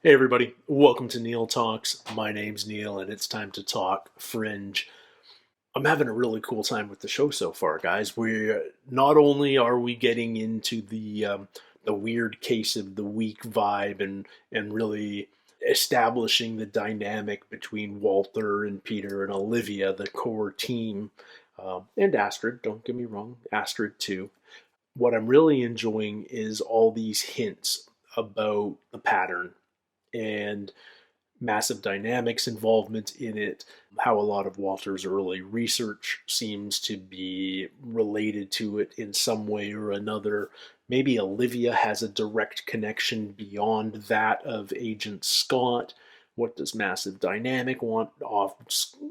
Hey everybody, welcome to Neil Talks. My name's Neil and it's time to talk Fringe. I'm having a really cool time with the show so far, guys. We're not only are we getting into the weird case of the week vibe and really establishing the dynamic between Walter and Peter and Olivia, the core team, and Astrid. Don't get me wrong, Astrid too. What I'm really enjoying is all these hints about the pattern and massive dynamics involvement in it, how a lot of Walter's early research seems to be related to it in some way or another. Maybe Olivia has a direct connection beyond that of Agent Scott. What does Massive Dynamic want out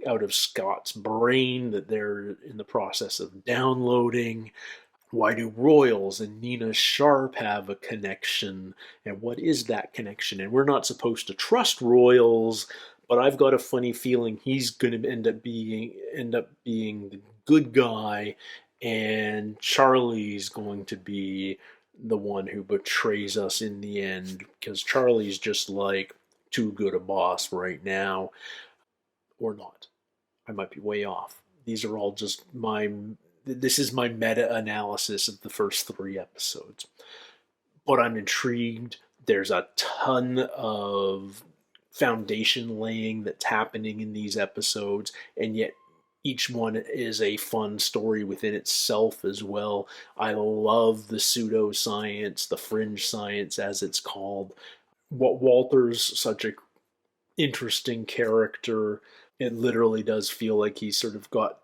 of Scott's brain that they're in the process of downloading? Why do Royals and Nina Sharp have a connection? And what is that connection? And we're not supposed to trust Royals, but I've got a funny feeling he's going to end up being the good guy, and Charlie's going to be the one who betrays us in the end because Charlie's just like too good a boss right now, or not. I might be way off. These are all just this is my meta analysis of the first three episodes. But I'm intrigued. There's a ton of foundation laying that's happening in these episodes, and yet each one is a fun story within itself as well. I love the pseudoscience, the fringe science as it's called. What Walter's such a interesting character. It literally does feel like he's sort of got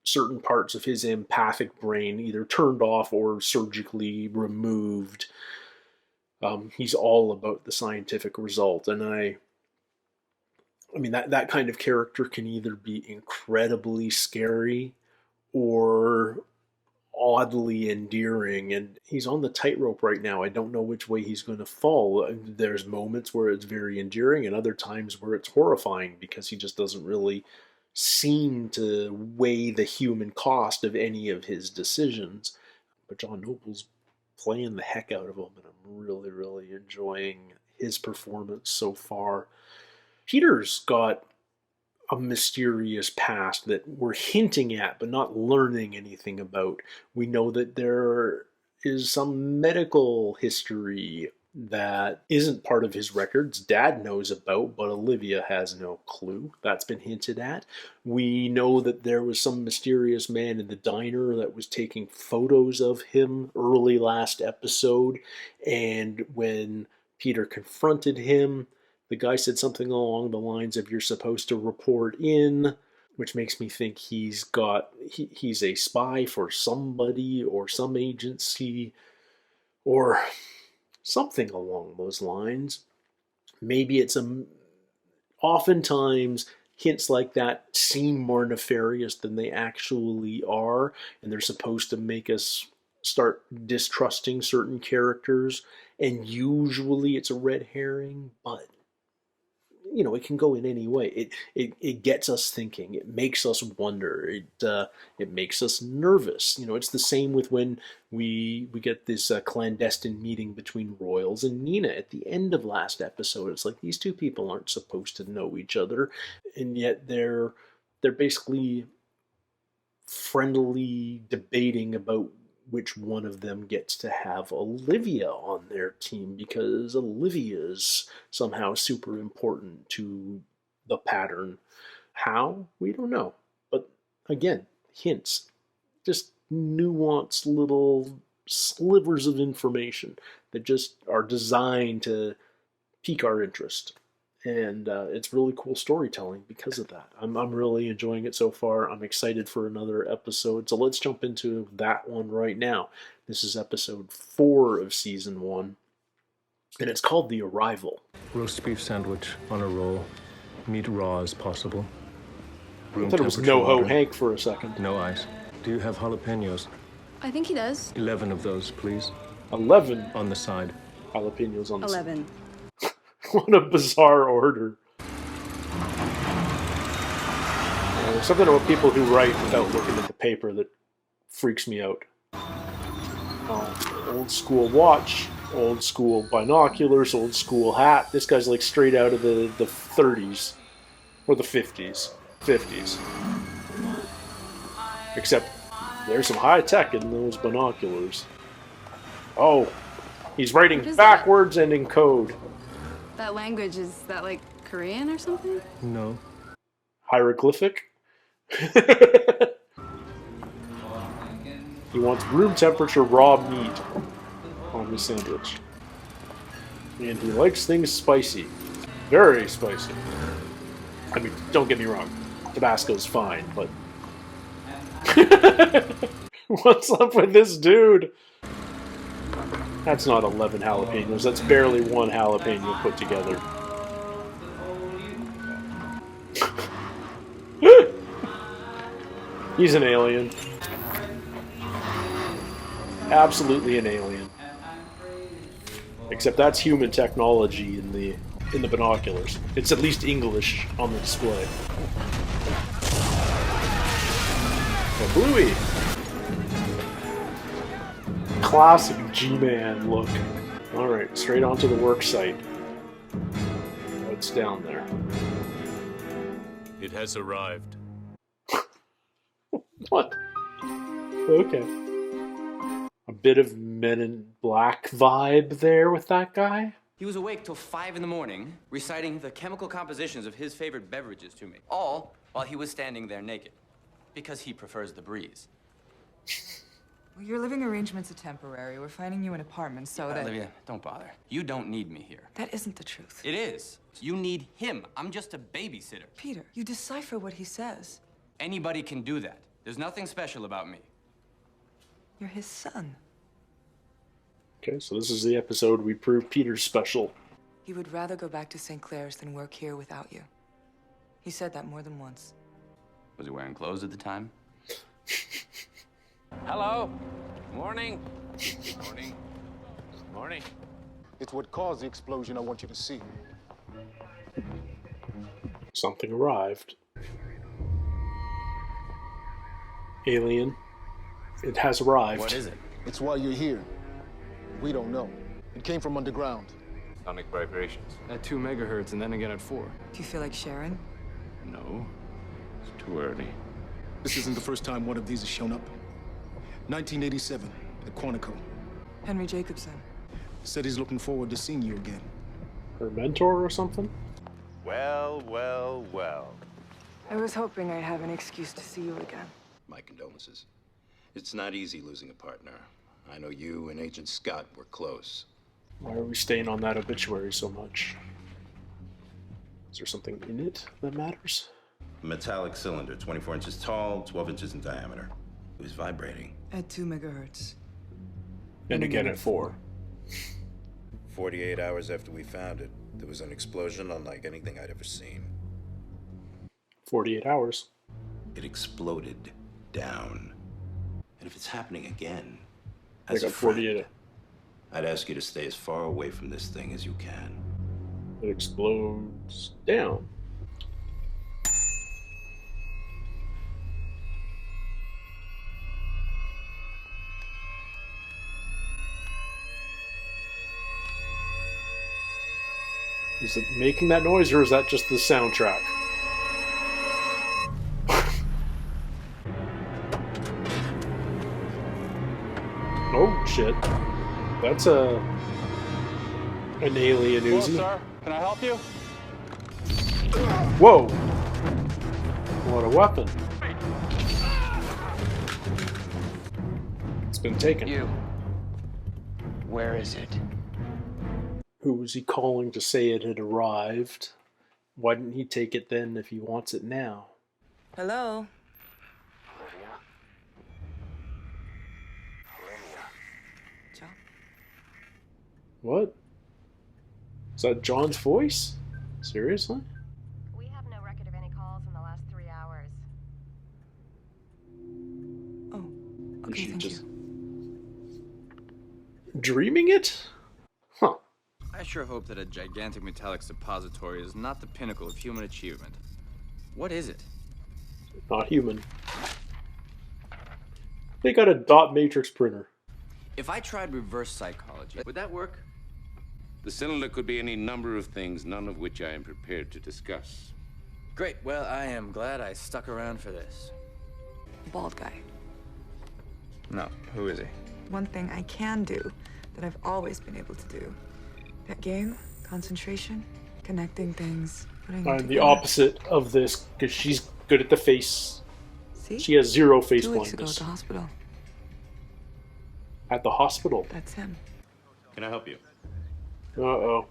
certain parts of his empathic brain either turned off or surgically removed. He's all about the scientific result, and I mean that kind of character can either be incredibly scary or oddly endearing, and he's on the tightrope right now. I don't know which way he's going to fall. There's moments where it's very endearing and other times where it's horrifying because he just doesn't really seem to weigh the human cost of any of his decisions. But John Noble's playing the heck out of him, and I'm really, really enjoying his performance so far. Peter's got a mysterious past that we're hinting at but not learning anything about. We know that there is some medical history that isn't part of his records. Dad knows about, but Olivia has no clue. That's been hinted at. We know that there was some mysterious man in the diner that was taking photos of him early last episode, and when Peter confronted him, the guy said something along the lines of, "You're supposed to report in," which makes me think he's a spy for somebody or some agency or something along those lines. Maybe oftentimes hints like that seem more nefarious than they actually are, and they're supposed to make us start distrusting certain characters, and usually it's a red herring, but it can go in any way. It gets us thinking. It makes us wonder. It makes us nervous. It's the same with when we get this clandestine meeting between Royals and Nina at the end of last episode. It's like these two people aren't supposed to know each other, and yet they're basically friendly debating about which one of them gets to have Olivia on their team because Olivia is somehow super important to the pattern. How? We don't know. But again, hints. Just nuanced little slivers of information that just are designed to pique our interest. And it's really cool storytelling because of that. I'm really enjoying it so far. I'm excited for another episode. So let's jump into that one right now. This is episode 4 of season 1, and it's called The Arrival. Roast beef sandwich on a roll. Meat raw as possible. I thought it was No-Ho Hank for a second. No ice. Do you have jalapenos? I think he does. 11 of those, please. 11 On the side. jalapenos on the 11. What a bizarre order. There's something about people who write without looking at the paper that freaks me out. Old school watch. Old school binoculars, old school hat. This guy's like straight out of the 30s. Or the 50s. 50s. Except there's some high tech in those binoculars. Oh, he's writing backwards and in code. That language, is that like Korean or something? No. Hieroglyphic? He wants room temperature raw meat on his sandwich. And he likes things spicy. Very spicy. I mean, don't get me wrong. Tabasco's fine, but... What's up with this dude? That's not 11 jalapenos. That's barely one jalapeno put together. He's an alien. Absolutely an alien. Except that's human technology in the binoculars. It's at least English on the display. Oh, Bluey! Classic G-Man look. Alright, straight onto the work site. What's down there? It has arrived. What? Okay. A bit of Men in Black vibe there with that guy. He was awake till 5 in the morning, reciting the chemical compositions of his favorite beverages to me. All while he was standing there naked. Because he prefers the breeze. Well, your living arrangements are temporary. We're finding you an apartment so that... Olivia, don't bother. You don't need me here. That isn't the truth. It is. You need him. I'm just a babysitter. Peter, you decipher what he says. Anybody can do that. There's nothing special about me. You're his son. Okay, so this is the episode we prove Peter's special. He would rather go back to St. Clair's than work here without you. He said that more than once. Was he wearing clothes at the time? Hello. Morning. Morning. Morning. It's what caused the explosion I want you to see. Something arrived. Alien. It has arrived. What is it? It's why you're here. We don't know. It came from underground. Sonic vibrations. At 2 megahertz and then again at 4. Do you feel like sharing? No. It's too early. This isn't the first time one of these has shown up. 1987 at Quantico. Henry Jacobson. Said he's looking forward to seeing you again. Her mentor or something? Well, well, well. I was hoping I'd have an excuse to see you again. My condolences. It's not easy losing a partner. I know you and Agent Scott were close. Why are we staying on that obituary so much? Is there something in it that matters? A metallic cylinder, 24 inches tall, 12 inches in diameter. It was vibrating. At 2 megahertz. And again at 4. 48 hours after we found it, there was an explosion unlike anything I'd ever seen. 48 hours. It exploded down. And if it's happening again, I as a got friend, 48. I'd ask you to stay as far away from this thing as you can. It explodes down. Is it making that noise, or is that just the soundtrack? Oh shit! That's an alien Uzi. Sir, can I help you? Whoa! What a weapon! It's been taken. You. Where is it? Who was he calling to say it had arrived? Why didn't he take it then if he wants it now? Hello? John? What? Is that John's voice? Seriously? We have no record of any calls in the last 3 hours. Oh, Is okay, she thank just you. dreaming it? Huh. I sure hope that a gigantic metallic suppository is not the pinnacle of human achievement. What is it? Not human. They got a dot matrix printer. If I tried reverse psychology, would that work? The cylinder could be any number of things, none of which I am prepared to discuss. Great. Well, I am glad I stuck around for this. Bald guy. No. Who is he? One thing I can do that I've always been able to do. That game, concentration, connecting things, putting them I'm the together. opposite of this because she's good at the face. See? She has zero face 2 weeks ago at blindness. the hospital. At the hospital. That's him. Can I help you? Uh-oh.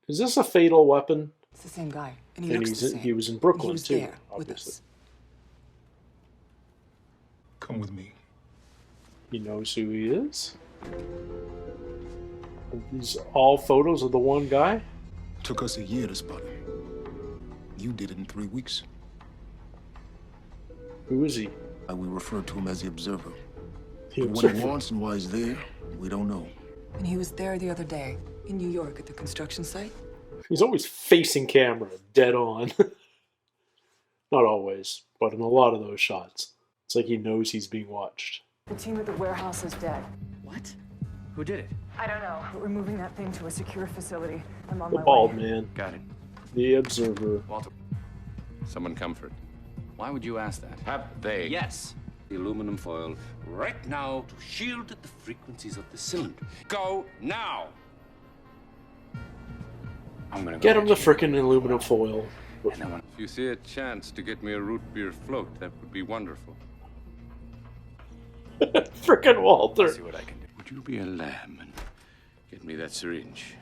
Is this a fatal weapon? It's the same guy, and he And looks the same. he was in Brooklyn He was too, there with obviously. us. Come with me. He knows who he is. Are these all photos of the one guy? Took us a year to spot him. You did it in 3 weeks. Who is he? We refer to him as the Observer. The But what he Observer. wants and why he's there, we don't know. And he was there the other day, in New York at the construction site. He's always facing camera, dead on. Not always, but in a lot of those shots. It's like he knows he's being watched. The team at the warehouse is dead. What? Who did it? I don't know, but we're moving that thing to a secure facility. I'm on The my bald way. man. Got it. The Observer. Walter, Someone comfort. why would you ask that? Have they Yes. the aluminum foil right now to shield the frequencies of the cylinder? Go now! I'm gonna go Get him the get you. frickin' aluminum foil. And then when If you see a chance to get me a root beer float, that would be wonderful. Frickin' Walter. see what I can do. Would you be a lamb and get me that syringe?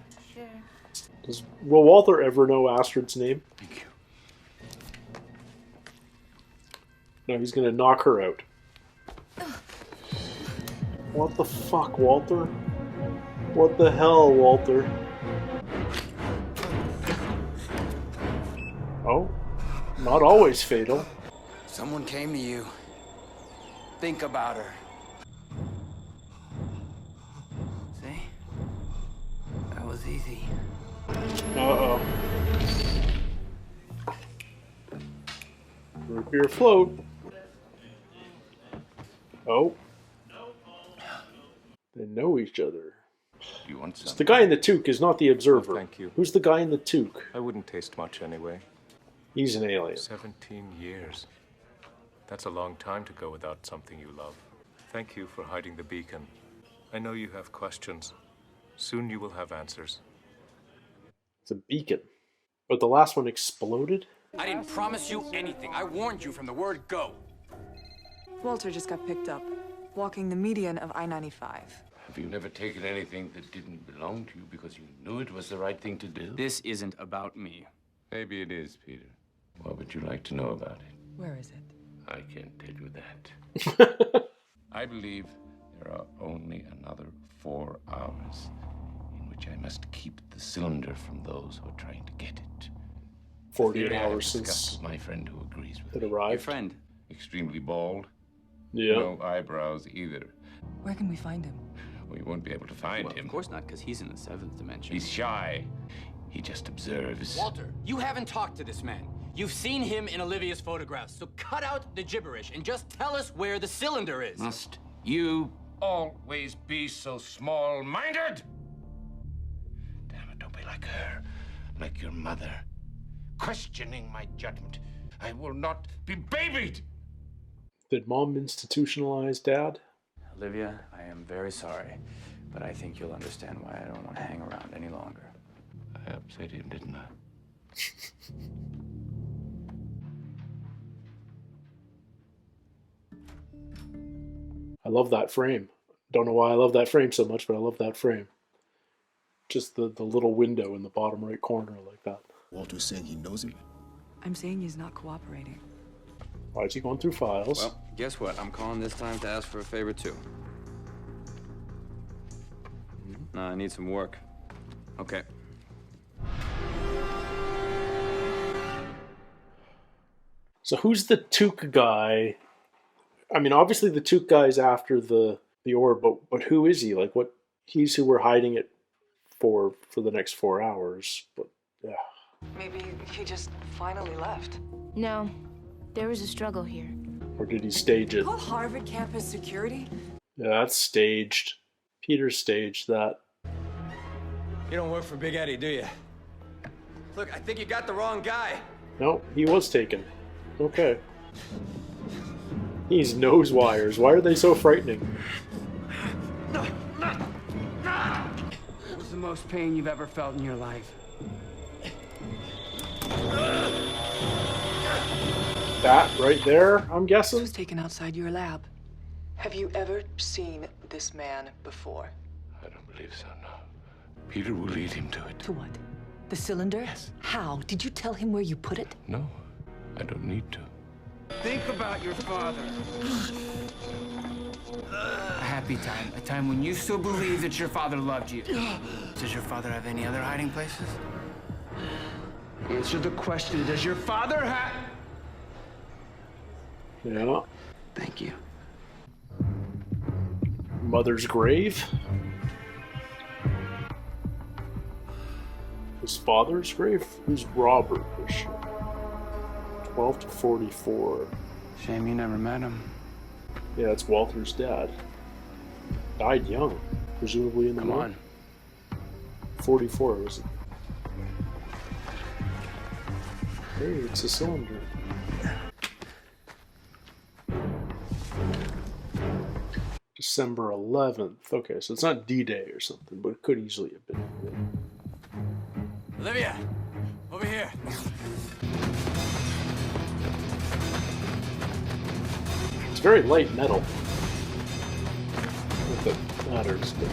Will Walter ever know Astrid's name? Thank you. No, he's gonna knock her out. What the fuck, Walter? What the hell, Walter? Oh, not always fatal. someone came to you, think about her. See? That was easy. Uh-oh. Root beer float. Oh. They know each other. You want The some? guy in the toque is not the Observer. Thank you. Who's the guy in the toque? I wouldn't taste much anyway. He's an alien. 17 years. That's a long time to go without something you love. Thank you for hiding the beacon. I know you have questions. Soon you will have answers. It's a beacon. But the last one exploded? I didn't promise you anything. I warned you from the word go. Walter just got picked up, walking the median of I-95. Have you never taken anything that didn't belong to you because you knew it was the right thing to do? This isn't about me. Maybe it is, Peter. What would you like to know about it? Where is it? I can't tell you that. I believe there are only another 4 hours in which I must keep the cylinder from those who are trying to get it. 48 Theory I have hours discussed since with my friend who agrees with it me. Your arrived. friend. Extremely bald. Yeah. No eyebrows either. Where can we find him? We won't be able to find Well, him. of course not, because he's in the 7th dimension. He's shy. He just observes. Walter, you haven't talked to this man. You've seen him in Olivia's photographs, so cut out the gibberish and just tell us where the cylinder is. Must you always be so small-minded? Damn it, don't be like her, like your mother. Questioning my judgment. I will not be babied! Did Mom institutionalize Dad? Olivia, I am very sorry, but I think you'll understand why I don't want to hang around any longer. I upset him, didn't I? I love that frame. Don't know why I love that frame so much, but I love that frame. Just the little window in the bottom right corner like that. Walter's saying he knows him. I'm saying he's not cooperating. Why is he going through files? Well, guess what? I'm calling this time to ask for a favor, too. No, I need some work. Okay. So who's the toque guy? I mean, obviously the toque guy's after the orb, but who is he? Like, what? He's who we're hiding it for the next 4 hours. But yeah, Maybe he just finally left. No, there was a struggle here. Or did he stage it? Call Harvard campus security? Yeah, that's staged. Peter staged that. You don't work for Big Eddie, do you? Look, I think you got the wrong guy. No, he was taken. Okay. These nose wires, why are they so frightening? What was the most pain you've ever felt in your life? That right there, I'm guessing? This was taken outside your lab. Have you ever seen this man before? I don't believe so, no. Peter will lead him to it. To what? The cylinder? Yes. How? Did you tell him where you put it? No, I don't need to. Think about your father. A happy time. A time when you still believe that your father loved you. Does your father have any other hiding places? Answer the question. Does your father have... Yeah. Thank you. Mother's grave? His father's grave? Who's Robert? 12 to 44. Shame you never met him. Yeah, it's Walter's dad. Died young, presumably in the Come war. on. 44 was it? Hey, it's a cylinder. December 11th. Okay, so it's not D-Day or something, but it could easily have been. Olivia, over here. It's very light metal. Not that matters, but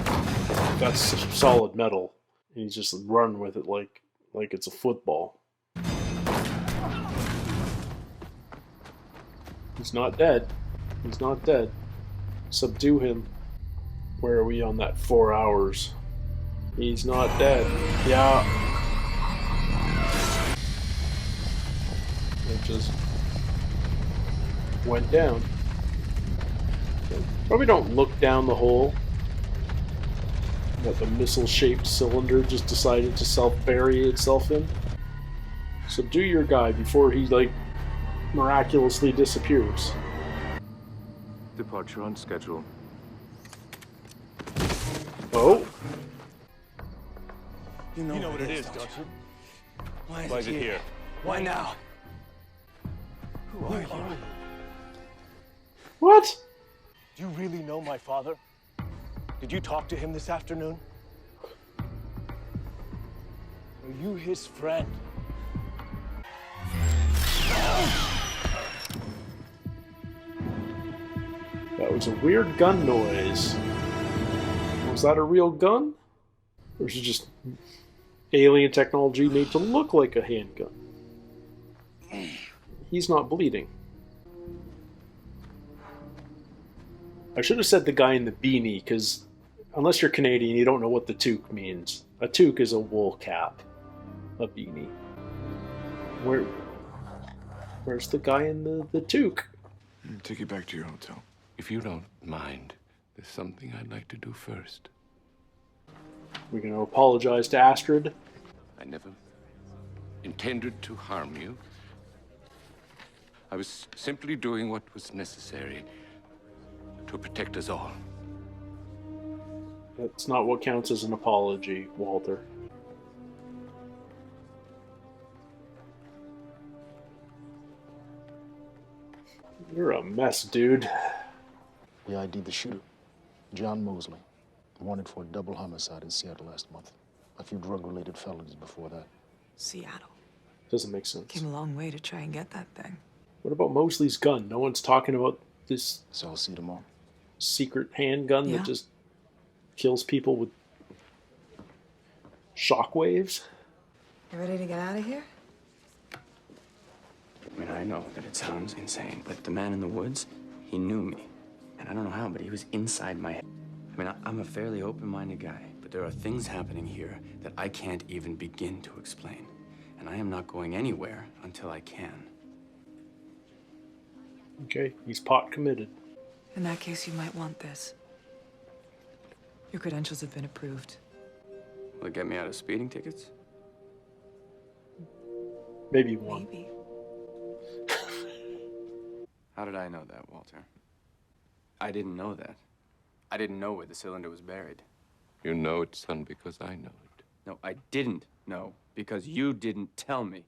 that's solid metal. And he's just run with it like it's a football. He's not dead. He's not dead. Subdue him. Where are we on that 4 hours? He's not dead. Yeah. It just went down. Probably don't look down the hole that the missile-shaped cylinder just decided to self-bury itself in. Subdue your guy before he, like, miraculously disappears. Departure on schedule. Oh? You know what it is, don't you? Why is it here? Why now? Who are you? What? Do you really know my father? Did you talk to him this afternoon? Are you his friend? That was a weird gun noise. Was that a real gun? Or is it just alien technology made to look like a handgun? He's not bleeding. I should have said the guy in the beanie, because unless you're Canadian, you don't know what the toque means. A toque is a wool cap. A beanie. Where's the guy in the toque? I'll take you back to your hotel. If you don't mind, there's something I'd like to do first. We're going to apologize to Astrid. I never intended to harm you. I was simply doing what was necessary to protect us all. That's not what counts as an apology, Walter. You're a mess, dude. We ID'd the shooter, John Mosley, wanted for a double homicide in Seattle last month. A few drug-related felonies before that. Seattle. Doesn't make sense. Came a long way to try and get that thing. What about Mosley's gun? No one's talking about this. So I'll see you tomorrow. Secret handgun Yeah. that just kills people with shockwaves? You ready to get out of here? I mean, I know that it sounds insane, but the man in the woods, he knew me. And I don't know how, but he was inside my head. I mean, I'm a fairly open-minded guy, but there are things happening here that I can't even begin to explain. And I am not going anywhere until I can. Okay, he's pot committed. In that case, you might want this. Your credentials have been approved. Will it get me out of speeding tickets? Maybe one. Maybe. How did I know that, Walter? I didn't know that. I didn't know where the cylinder was buried. You know it, son, because I know it. No, I didn't know, because you didn't tell me.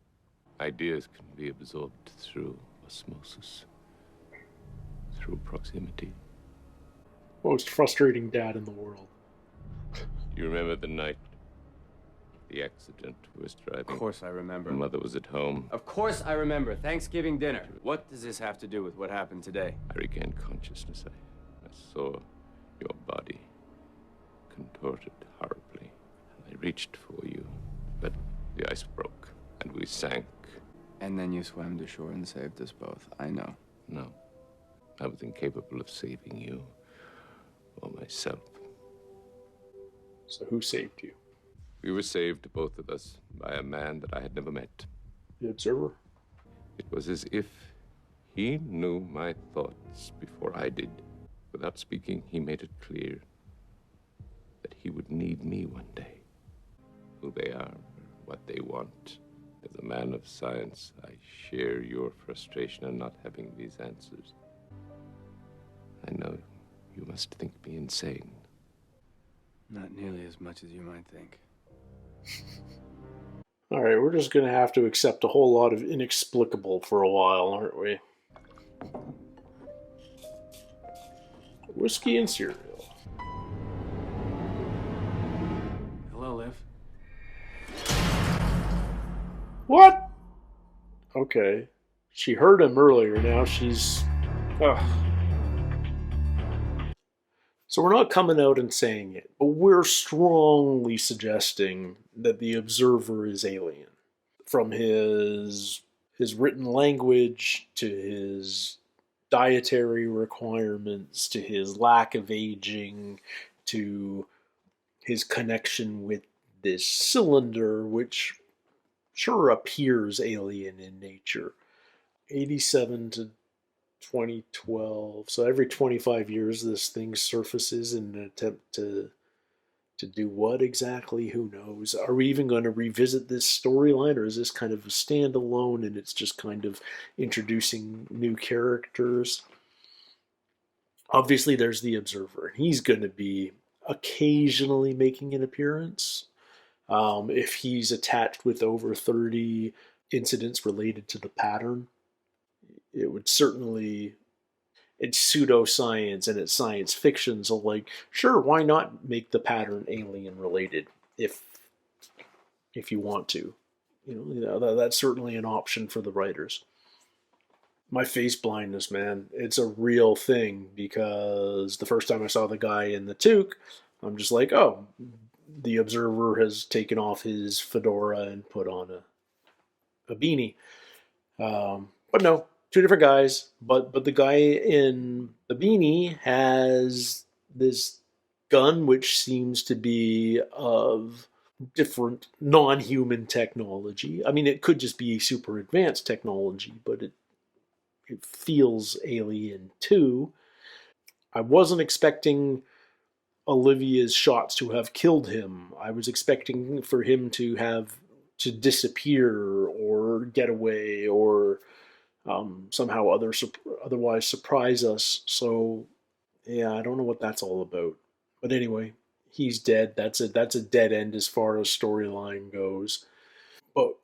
Ideas can be absorbed through osmosis, through proximity. Most frustrating dad in the world. You remember the night, the accident we was driving? Of course I remember. Your mother was at home. Of course I remember. Thanksgiving dinner. What does this have to do with what happened today? I regained consciousness. I saw your body contorted horribly. I reached for you, but the ice broke, and we sank. And then you swam to shore and saved us both. I know. No. I was incapable of saving you or myself. So who saved you? We were saved, both of us, by a man that I had never met. The Observer? It was as if he knew my thoughts before I did. Without speaking, he made it clear that he would need me one day. Who they are, what they want. As a man of science, I share your frustration in not having these answers. I know you must think me insane. Not nearly as much as you might think. Alright, we're just gonna have to accept a whole lot of inexplicable for a while, aren't we? Whiskey and cereal. Hello, Liv. What? Okay. She heard him earlier, now she's... Ugh. So we're not coming out and saying it, but we're strongly suggesting that the Observer is alien. From his written language, to his dietary requirements, to his lack of aging, to his connection with this cylinder, which sure appears alien in nature. 87 to 2012. So every 25 years this thing surfaces in an attempt to do what exactly? Who knows? Are we even going to revisit this storyline, or is this kind of a standalone and it's just kind of introducing new characters? Obviously there's the Observer. He's going to be occasionally making an appearance. If he's attached with over 30 incidents related to the pattern, it would certainly, it's pseudoscience and it's science fiction, so like, sure, why not make the pattern alien related if you want to? You know, that's certainly an option for the writers. My face blindness, man, it's a real thing, because the first time I saw the guy in the toque, I'm just like, oh, the Observer has taken off his fedora and put on a beanie. But no, two different guys, but the guy in the beanie has this gun which seems to be of different non-human technology. I mean, it could just be super advanced technology, but it feels alien too. I wasn't expecting Olivia's shots to have killed him. I was expecting for him to disappear or get away, or somehow otherwise surprise us. So yeah, I don't know what that's all about. But anyway, he's dead. That's a dead end as far as storyline goes. But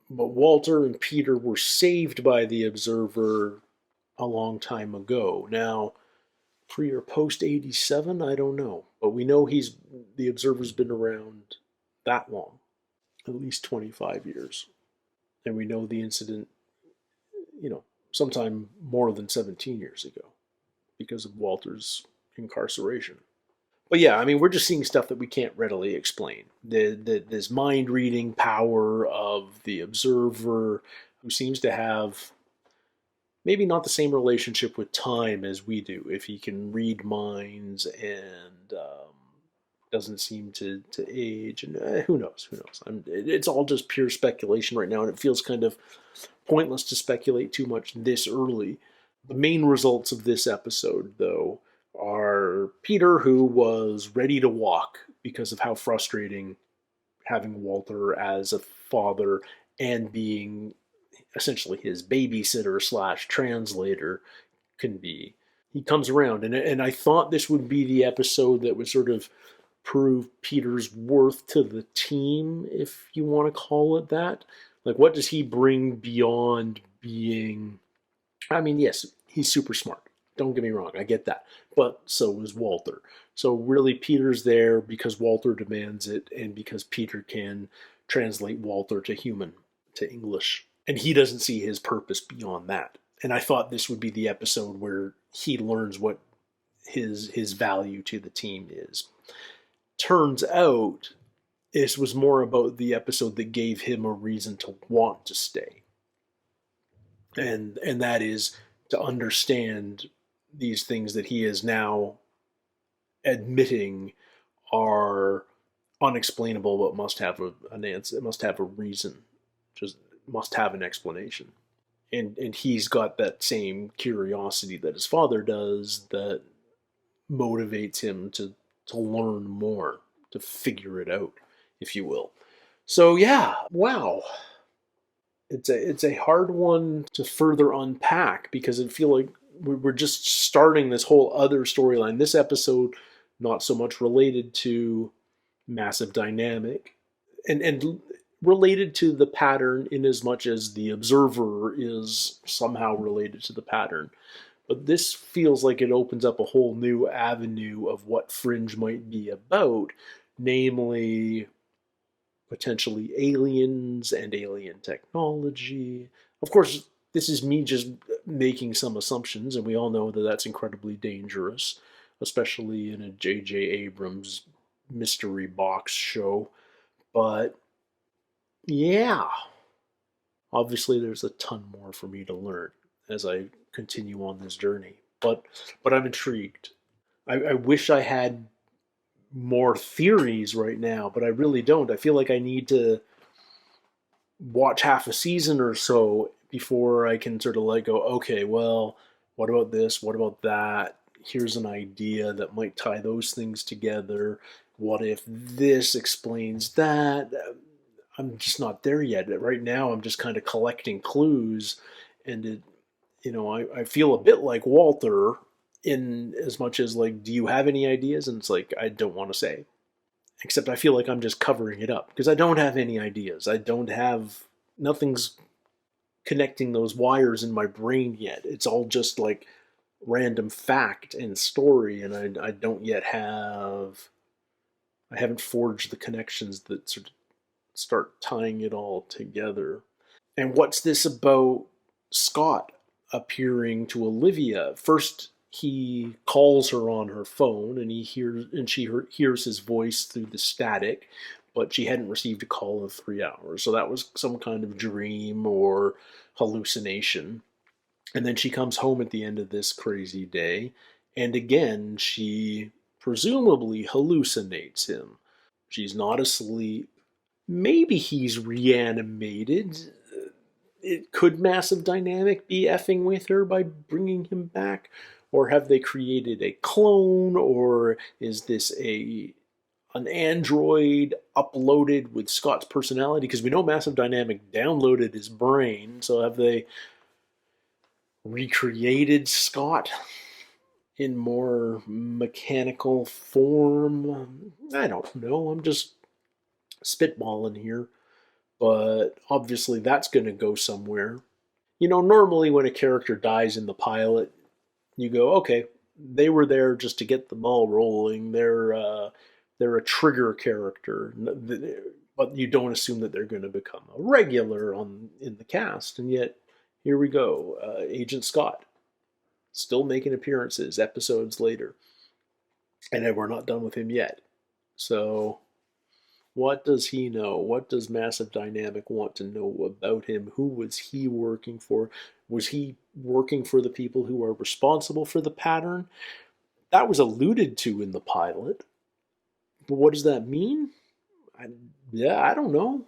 Walter and Peter were saved by the Observer a long time ago. Now, pre or post 87, I don't know. But we know the Observer's been around that long, at least 25 years. And we know the incident, sometime more than 17 years ago, because of Walter's incarceration. But yeah, I mean, we're just seeing stuff that we can't readily explain. This mind-reading power of the Observer, who seems to have maybe not the same relationship with time as we do, if he can read minds and doesn't seem to age, and who knows? It's all just pure speculation right now, and it feels kind of pointless to speculate too much this early. The main results of this episode, though, are Peter, who was ready to walk because of how frustrating having Walter as a father and being essentially his babysitter / translator can be. He comes around, and I thought this would be the episode that would sort of prove Peter's worth to the team, if you want to call it that. Like, what does he bring beyond being... I mean, yes, he's super smart. Don't get me wrong, I get that. But so is Walter. So really, Peter's there because Walter demands it, and because Peter can translate Walter to human, to English. And he doesn't see his purpose beyond that. And I thought this would be the episode where he learns what his value to the team is. Turns out this was more about the episode that gave him a reason to want to stay. And that is to understand these things that he is now admitting are unexplainable, but must have an answer. It must have a reason. Just must have an explanation. And he's got that same curiosity that his father does that motivates him to learn more, to figure it out, if you will. So yeah, wow. It's a hard one to further unpack because I feel like we're just starting this whole other storyline. This episode, not so much related to Massive Dynamic, and related to the pattern in as much as the observer is somehow related to the pattern. But this feels like it opens up a whole new avenue of what Fringe might be about, namely potentially aliens and alien technology. Of course, this is me just making some assumptions, and we all know that that's incredibly dangerous, especially in a J.J. Abrams mystery box show. But yeah, obviously there's a ton more for me to learn as I continue on this journey. But I'm intrigued. I wish I had more theories right now, but I really don't. I feel like I need to watch half a season or so before I can sort of like go, okay, well, what about this? What about that? Here's an idea that might tie those things together. What if this explains that? I'm just not there yet. Right now, I'm just kind of collecting clues, and I feel a bit like Walter in as much as like, do you have any ideas? And it's like, I don't want to say. Except I feel like I'm just covering it up because I don't have any ideas. Nothing's connecting those wires in my brain yet. It's all just like random fact and story, and I haven't forged the connections that sort of start tying it all together. And what's this about Scott appearing to Olivia? First, he calls her on her phone, and she hears his voice through the static, but she hadn't received a call in 3 hours. So that was some kind of dream or hallucination. And then she comes home at the end of this crazy day, and again, she presumably hallucinates him. She's not asleep. Maybe he's reanimated. Could Massive Dynamic be effing with her by bringing him back? Or have they created a clone? Or is this an android uploaded with Scott's personality? Because we know Massive Dynamic downloaded his brain. So have they recreated Scott in more mechanical form? I don't know. I'm just spitballing here. But obviously that's going to go somewhere. Normally when a character dies in the pilot, you go, okay, they were there just to get the ball rolling. They're a trigger character, but you don't assume that they're going to become a regular in the cast. And yet, here we go, Agent Scott, still making appearances episodes later, and we're not done with him yet. So, what does he know? What does Massive Dynamic want to know about him? Who was he working for? Was he working for the people who are responsible for the pattern? That was alluded to in the pilot. But what does that mean? I don't know.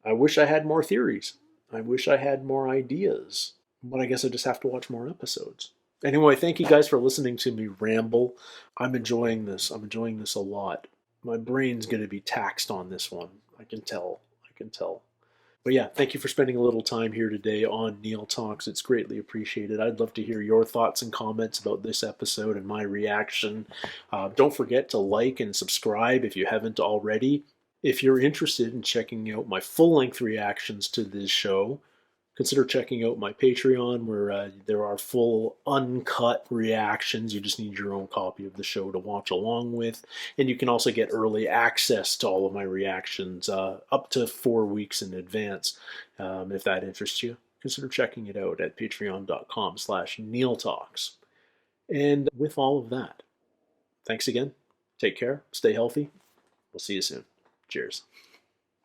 I wish I had more theories. I wish I had more ideas. But I guess I just have to watch more episodes. Anyway, thank you guys for listening to me ramble. I'm enjoying this. I'm enjoying this a lot. My brain's going to be taxed on this one. I can tell. But yeah, thank you for spending a little time here today on Neil Talks. It's greatly appreciated. I'd love to hear your thoughts and comments about this episode and my reaction. Don't forget to like and subscribe if you haven't already. If you're interested in checking out my full-length reactions to this show, consider checking out my Patreon, where there are full uncut reactions. You just need your own copy of the show to watch along with. And you can also get early access to all of my reactions up to 4 weeks in advance. If that interests you, consider checking it out at patreon.com/NeilTalks. And with all of that, thanks again. Take care. Stay healthy. We'll see you soon. Cheers.